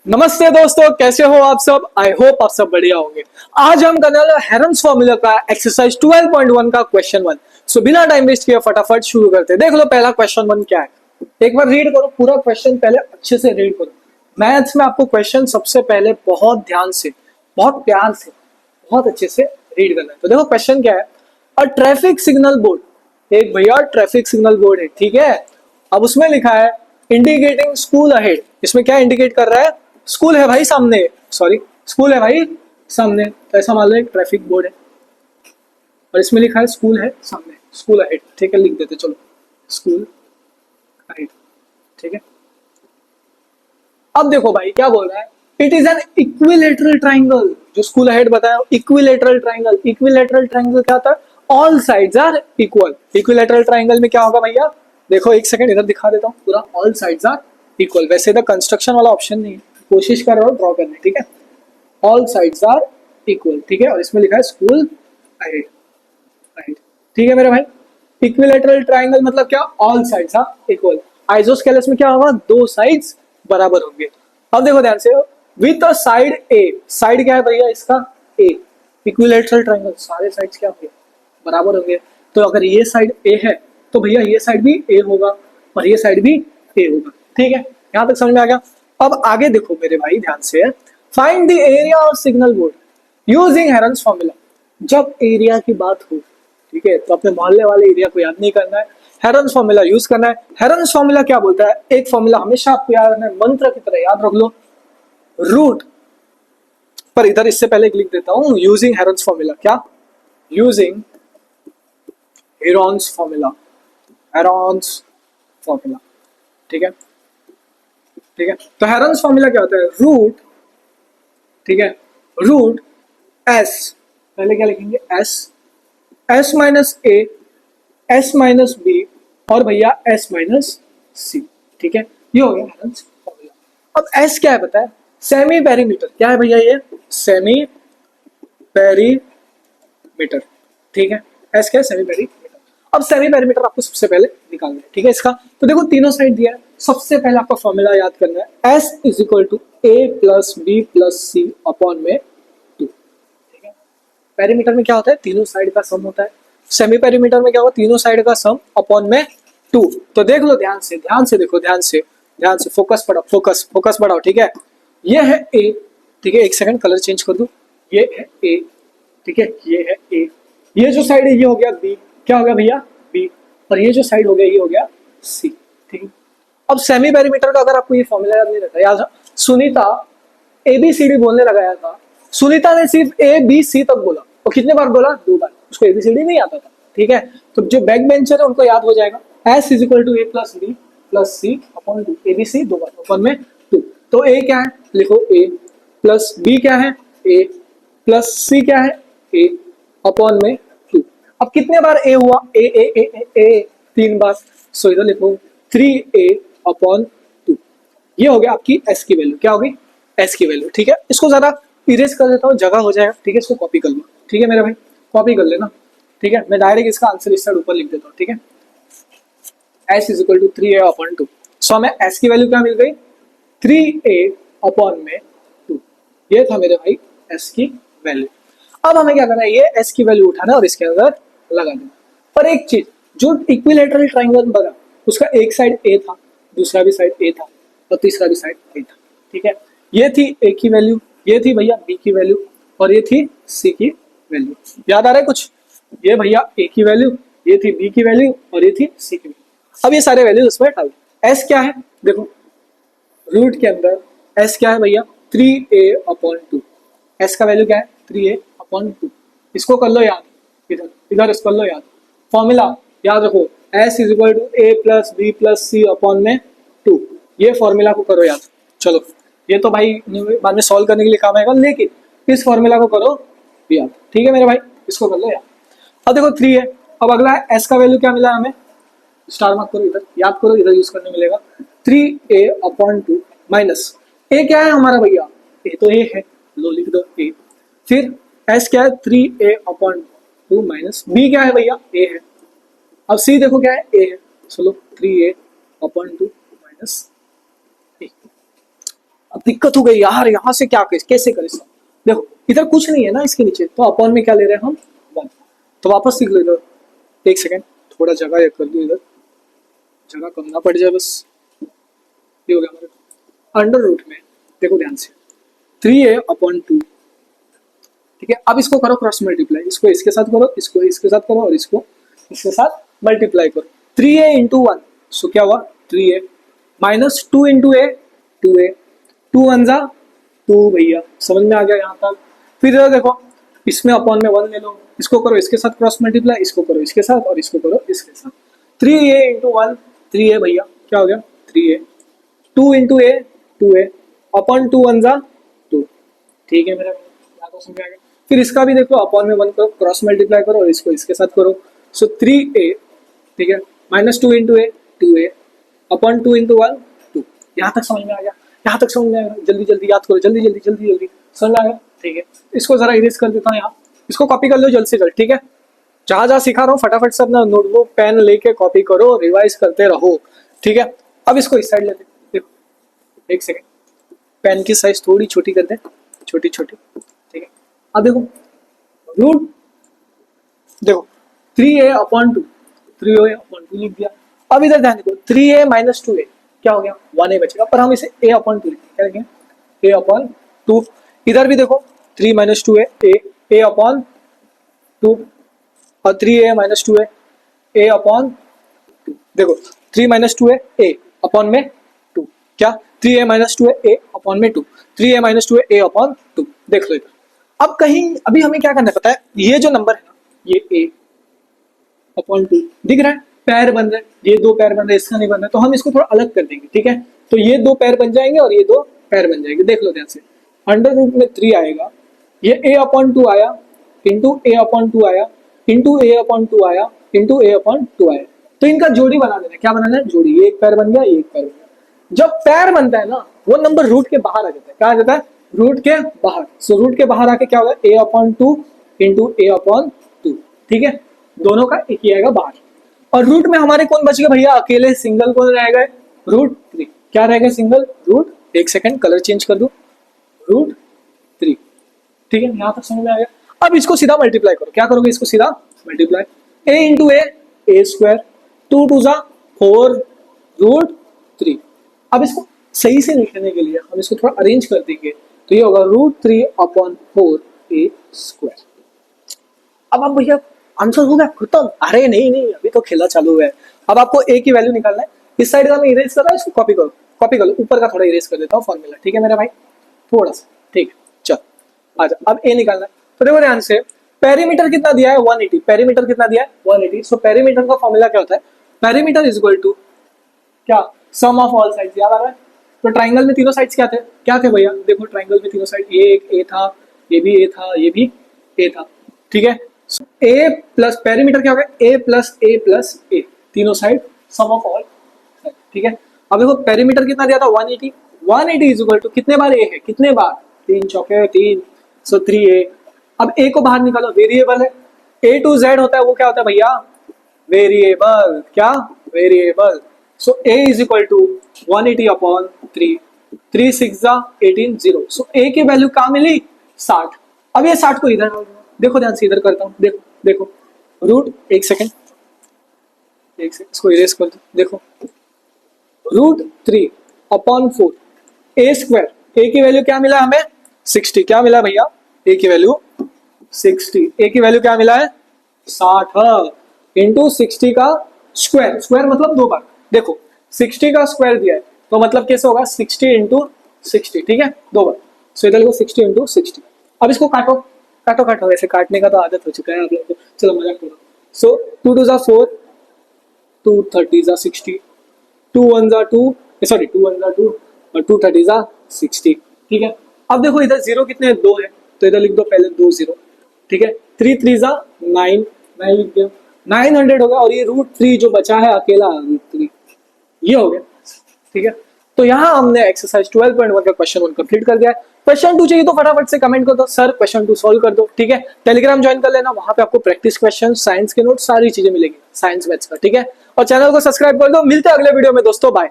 नमस्ते दोस्तों, कैसे हो आप सब। आई होप आप सब बढ़िया होंगे। आज हम करने वाले हेरन्स फॉर्मूला का एक्सरसाइज 12.1 का क्वेश्चन 1। सो बिना टाइम वेस्ट किए फटाफट शुरू करते हैं। देख लो पहला क्वेश्चन 1 क्या है, एक बार रीड करो पूरा क्वेश्चन, पहले अच्छे से रीड करो। मैथ्स में आपको क्वेश्चन सबसे पहले बहुत ध्यान से, बहुत प्यार से, बहुत अच्छे से रीड करना है। तो देखो क्वेश्चन क्या है, अ ट्रैफिक सिग्नल बोर्ड, एक भैया ट्रैफिक सिग्नल बोर्ड है, ठीक है। अब उसमें लिखा है इंडिकेटिंग स्कूल अहेड। इसमें क्या इंडिकेट कर रहा है, स्कूल है भाई सामने, सॉरी स्कूल है भाई सामने, तो ऐसा मान लो एक ट्रैफिक बोर्ड है और इसमें लिखा है स्कूल है सामने, स्कूल अहेड, ठीक है, लिख देते चलो स्कूल अहेड, ठीक है। अब देखो भाई क्या बोल रहा है, it is an equilateral triangle. जो स्कूल अहेड बताया इक्विलेटरल ट्राइंगल, इक्विलेटरल ट्राइंगल क्या होता है, all sides are equal. Equilateral triangle में क्या होगा भैया, देखो एक सेकंड इधर दिखा देता हूँ, पूरा ऑल साइड्स आर इक्वल। वैसे इधर कंस्ट्रक्शन वाला ऑप्शन नहीं है, कोशिश कर रहा हूँ ड्रॉ करने, ठीक है। ऑल साइड्स आर इक्वल, ठीक है, और इसमें लिखा है स्कूल अहेड, अहेड, ठीक है मेरे भाई। इक्विलेटरल ट्राइंगल मतलब क्या, all sides are equal. Isosceles में क्या होगा, दो साइड्स बराबर होंगे। अब देखो ध्यान से, with a side A, side क्या है भैया इसका, ए। इक्विलेटरल ट्राइंगल सारे साइड्स क्या होंगे, बराबर होंगे। तो अगर ये साइड ए है तो भैया ये साइड भी ए होगा और ये साइड भी ए होगा, ठीक है। यहां तक समझ में आ गया। अब आगे देखो मेरे भाई ध्यान से, find the area of signal board using herons formula. जब एरिया की बात हो, ठीक है, तो अपने मोहल्ले वाले एरिया को याद नहीं करना है, हेरन्स फॉर्मूला यूज करना है। हेरन्स फॉर्मूला क्या बोलता है, एक फॉर्मूला हमेशा आपको याद रखना है, मंत्र की तरह याद रख लो, रूट। पर इधर इससे पहले लिख देता हूं यूजिंग हेरन्स फॉर्मूला, क्या, using Heron's formula, Heron's formula, ठीक है, ठीक है। तो हेरन्स फॉर्मूला क्या होता है, रूट, ठीक है, रूट एस, पहले क्या लिखेंगे एस, एस माइनस ए, एस माइनस बी और भैया एस माइनस सी, ठीक है। ये हो गया हेरन्स फॉर्मूला। अब एस क्या है पता है, सेमी पेरीमीटर, क्या है भैया ये, सेमी पेरीमीटर, ठीक है। एस क्या है, सेमी पेरीमीटर। अब सेमी पेरीमीटर आपको सबसे पहले निकालना है, ठीक है इसका। तो देखो तीनों साइड दिया है, सबसे पहले आपका फॉर्मूला याद करना है, s is equal to a plus b plus c upon में 2, ठीक है। पेरीमीटर में क्या होता है, तीनों साइड का सम होता है। सेमी पेरीमीटर में क्या होगा, तीनों साइड का सम अपॉन में 2। तो देख लो ध्यान से, ध्यान से देखो, ध्यान से, ध्यान से, फोकस बढ़ाओ, फोकस फोकस बढ़ाओ, ठीक है। ये है ए, ठीक है, एक सेकंड कलर चेंज कर दूं, ये है ए, ठीक है, ये है ए। ये जो साइड है ये हो गया बी, क्या हो गया भैया, बी। और ये जो साइड हो गया ये हो गया सी, ठीक है। अब सेमी पेरीमीटर का अगर आपको ये फॉर्मूला याद नहीं रहता, याद, Sunita A B C D बोलने लगाया था, सुनीता ने सिर्फ ए बी सी तक बोला, और कितने बार बोला, 2 बार, उसको एबीसीडी नहीं आता था, ठीक है। तो जो बैक बेंचर है उनको याद हो जाएगा, s is equal to a plus b plus c upon 2, a B c 2 बार अपॉन में 2। तो ए क्या है, लिखो ए, प्लस बी क्या है, ए, प्लस सी क्या है, ए अपॉन में 2। अब कितने बार ए हुआ, ए ए ए ए, ए 3 बार, सो इधर लिखो 3a अपॉन 2। ये हो गया आपकी एस की वैल्यू, क्या होगी, एस की वैल्यू, ठीक है। इसको जरा इरेज कर देता हूँ, जगह हो जाएगा, ठीक है। इसको कॉपी कर लो, ठीक है मेरे भाई, कॉपी कर लेना, ठीक है। मैं डायरेक्ट इसका आंसर इस साइड ऊपर लिख देता हूँ, ठीक है। S is equal to 3a upon 2। So हमें एस की वैल्यू क्या मिल गई, 3a अपॉन में 2। ये था मेरे भाई एस की वैल्यू। अब हमें क्या करना है, ये एस की वैल्यू उठाना और इसके अंदर लगा देना। पर एक चीज, जो इक्विलेटरल ट्राइंगल बना उसका एक साइड ए था, दूसरा भी साइड ए था और तीसरा भी साइड ए था, ठीक है। ये थी ए की वैल्यू, ये थी भैया बी की वैल्यू और ये थी सी की वैल्यू। याद आ रहा है कुछ, ये भैया ए की वैल्यू, ये थी बी की वैल्यू और ये थी सी की वैल्यू। अब ये सारे वैल्यू उसमें डाल दो। एस क्या है, देखो रूट के अंदर एस क्या है भैया, 3a अपॉन 2। एस का वैल्यू क्या है, 3a अपॉन 2। इसको कर लो याद, इधर इधर इसको कर लो याद, फॉर्मूला याद रखो, s is equal to a plus b plus c upon में 2। ये फॉर्मूला को करो याद। चलो ये तो भाई बाद में सॉल्व करने के लिए काम आएगा, लेकिन इस फॉर्मूला को करो याद, ठीक है मेरे भाई, इसको कर लो याद। अब देखो 3 है, अब अगला है एस का वैल्यू क्या मिला हमें, स्टार मार्क करो, इधर याद करो, इधर यूज करने मिलेगा 3a अपॉन 2 माइनस ए क्या है हमारा भैया, ए तो ए है, लो लिख दो ए। फिर एस क्या है, 3a अपॉन 2 माइनस बी क्या है भैया, ए है। अब सी देखो क्या है, ए है, चलो 3a अपॉन 2 माइनस ए। अब दिक्कत हो गई यार, यहाँ से क्या कैसे करें सब। देखो इधर कुछ नहीं है ना इसके नीचे, तो अपॉन में क्या ले रहे हैं हम 1। तो वापस लिख लो इधर, एक सेकेंड थोड़ा जगह ये कर दो, इधर जगह कम ना पड़ जाए बस। ये हो गया हमारे अंडर रूट में, देखो ध्यान से 3a/2, ठीक है। अब इसको करो क्रॉस मल्टीप्लाई, इसको इसके साथ करो, इसको इसके साथ करो, और इसको इसके साथ मल्टीप्लाई करो। 3a × 1, सो क्या हुआ 3a, माइनस 2 × a 2a, 2 1 जा 2 भैया, समझ में आ गया यहाँ तक। फिर इधर देखो इसमें अपॉन में 1 ले लो, इसको करो इसके साथ क्रॉस मल्टीप्लाई, इसको करो इसके साथ, और इसको करो इसके साथ। 3a × 1 3a भैया, क्या हो गया 3a, 2 × a 2a, अपॉन 2 1 जा 2, ठीक है मेरा तो समझ में आ गया। फिर इसका भी देखो अपॉन में 1 करो, क्रॉस मल्टीप्लाई करो, और इसको इसके साथ करो, सो 3a, ठीक है, माइनस 2 × a 2a, अपॉन 2 × 1 2। यहाँ तक समझ में आ गया, यहाँ तक समझ में आएगा, जल्दी जल्दी याद करो, जल्दी जल्दी जल्दी जल्दी, समझ में आ गया, ठीक है। इसको जरा इरेज कर देता हूँ यहाँ, इसको कॉपी कर लो जल्द से जल्द, ठीक है। जहां जहां सिखा रहा हूँ फटाफट से अपना नोटबुक पेन लेके कॉपी करो, रिवाइज करते रहो, ठीक है। अब इसको इस साइड लेते, देखो एक सेकेंड, पेन की साइज थोड़ी छोटी कर दे, छोटी छोटी, ठीक है। अब देखो रूट, देखो 3a/2, 3a/2 लिख दिया। अब इधर ध्यान देखो 3a - 2a क्या हो गया 1a बचेगा, पर हम इसे a/2 लिखेंगे, क्या लिखेंगे a/2। इधर भी देखो 3 - 2a a/2, और 3a - 2a a/2, देखो 3 - 2a a अपॉन में 2, क्या 3a - 2a a अपॉन में 2, 3a - 2a a/2, देख लो इधर। अब कहीं अभी हमें क्या करना है पता है, ये जो नंबर है ना ये a/2 दिख रहा है, पैर बन रहे हैं, ये 2 पैर बन रहे हैं, इसका नहीं बन रहा है, तो हम इसको थोड़ा अलग कर देंगे, ठीक है। तो ये 2 पैर बन जाएंगे और ये 2 पैर बन जाएंगे, देख लो ध्यान से। अंडर रूट में 3 आएगा, ये a/2 आया, इंटू a/2 आया, इंटू a/2 आया, इंटू a/2 आया, तो इनका जोड़ी बना देना। क्या बनाना है जोड़ी, ये एक पैर बन गया, ये एक पैर बन गया। जब पैर बनता है ना वो नंबर रूट के बाहर आ जाता है, क्या आ जाता है रूट के बाहर। सो रूट के बाहर आके क्या होगा a/2 इंटू a/2, ठीक है, दोनों का एक ही आएगा बाहर। और रूट में हमारे कौन बच गए भैया, अकेले सिंगल कौन रह गए √3, क्या रह गए सिंगल रूट, एक सेकंड कलर चेंज कर दो, √3, ठीक है, यहां तक समझ में आ गया। अब इसको सीधा मल्टीप्लाई करो, क्या करोगे इसको सीधा multiply, a into a square, 2 2 जा 4 √3। अब इसको सही से लिखने के लिए हम इसको थोड़ा अरेंज कर देंगे, तो ये होगा √3/4 a स्क्वायर। अब भैया आंसर हो गया खत्म, अरे नहीं नहीं अभी तो खेला चालू है। अब आपको a की वैल्यू निकालना है, इस साइड का मैं इरेज कर रहा हूँ, इसको कॉपी करो, कॉपी कर लो, ऊपर का थोड़ा इरेज कर देता हूँ फॉर्मूला, ठीक है मेरा भाई, थोड़ा सा, ठीक है चल आजा। अब a निकालना है, तो देखो ध्यान से, पेरीमीटर कितना दिया है 180, पेरीमीटर कितना दिया है 180। सो पेरीमीटर का फॉर्मूला क्या होता है, पेरीमीटर इज इक्वल टू क्या सम ऑफ ऑल साइड्स, याद आ रहा है। तो ट्राइंगल में तीनों साइड्स क्या थे भैया, देखो ट्राइंगल में तीनों साइड, ये एक a था, ये भी a था, ये भी a था, ठीक है। a प्लस पेरीमीटर क्या होगा a प्लस a, तीनों side sum of all side, ठीक है। अब देखो पेरीमीटर कितना दिया था 180, 180 इज इक्वल टू कितने बार a है, कितने बार 3 चौके 3, सो 3a। अब a को बाहर निकालो, वेरिएबल है, a to z होता है वो क्या होता है भैया वेरिएबल, क्या variable. So a is equal to 180/3, 3 6 जा 18 0। सो a की वैल्यू क्या मिली 60। अब ये 60 को इधर देखो ध्यान से, इधर करता हूँ, देखो देखो रूट, एक सेकेंड इसको इरेज कर दो, देखो √3/4 a स्क्वायर, a की वैल्यू क्या मिला हमें 60, क्या मिला भैया a की वैल्यू 60, a की वैल्यू क्या मिला है 60 इंटू 60 का स्क्वायर, स्क्वायर मतलब 2 बार, देखो 60 का स्क्वायर दिया है तो मतलब कैसे होगा 60 इंटू 60, ठीक है 2 बार। सो इधर लिखो 60 इंटू 60। अब इसको काटो काटो काटो, वैसे काटने का तो आदत हो चुका है आप लोगों को, चलो मजाक करो। सो 2 2 जा 4, 2 30 जा 60, 2 1 जा 2, सॉरी 2 1 जा 2 और 2 30 जा 60, ठीक है। अब देखो इधर जीरो कितने हैं 2 है, तो इधर लिख दो पहले 2 0, ठीक है। 3 3 जा 9, 9 लिख दिया, 900 हो गया। और ये √3 जो बचा है अकेला √3 ये हो गया, ठीक है। तो यहाँ हमने एक्सरसाइज 12.1 का क्वेश्चन 1 कंप्लीट कर दिया है। क्वेश्चन 2 चाहिए तो फटाफट से कमेंट कर दो सर क्वेश्चन 2 सॉल्व कर दो, ठीक है। टेलीग्राम ज्वाइन कर लेना, वहां पे आपको प्रैक्टिस क्वेश्चन, साइंस के नोट, सारी चीजें मिलेगी साइंस मैथ्स का, ठीक है। और चैनल को सब्सक्राइब कर दो। मिलते हैं अगले वीडियो में दोस्तों, बाय।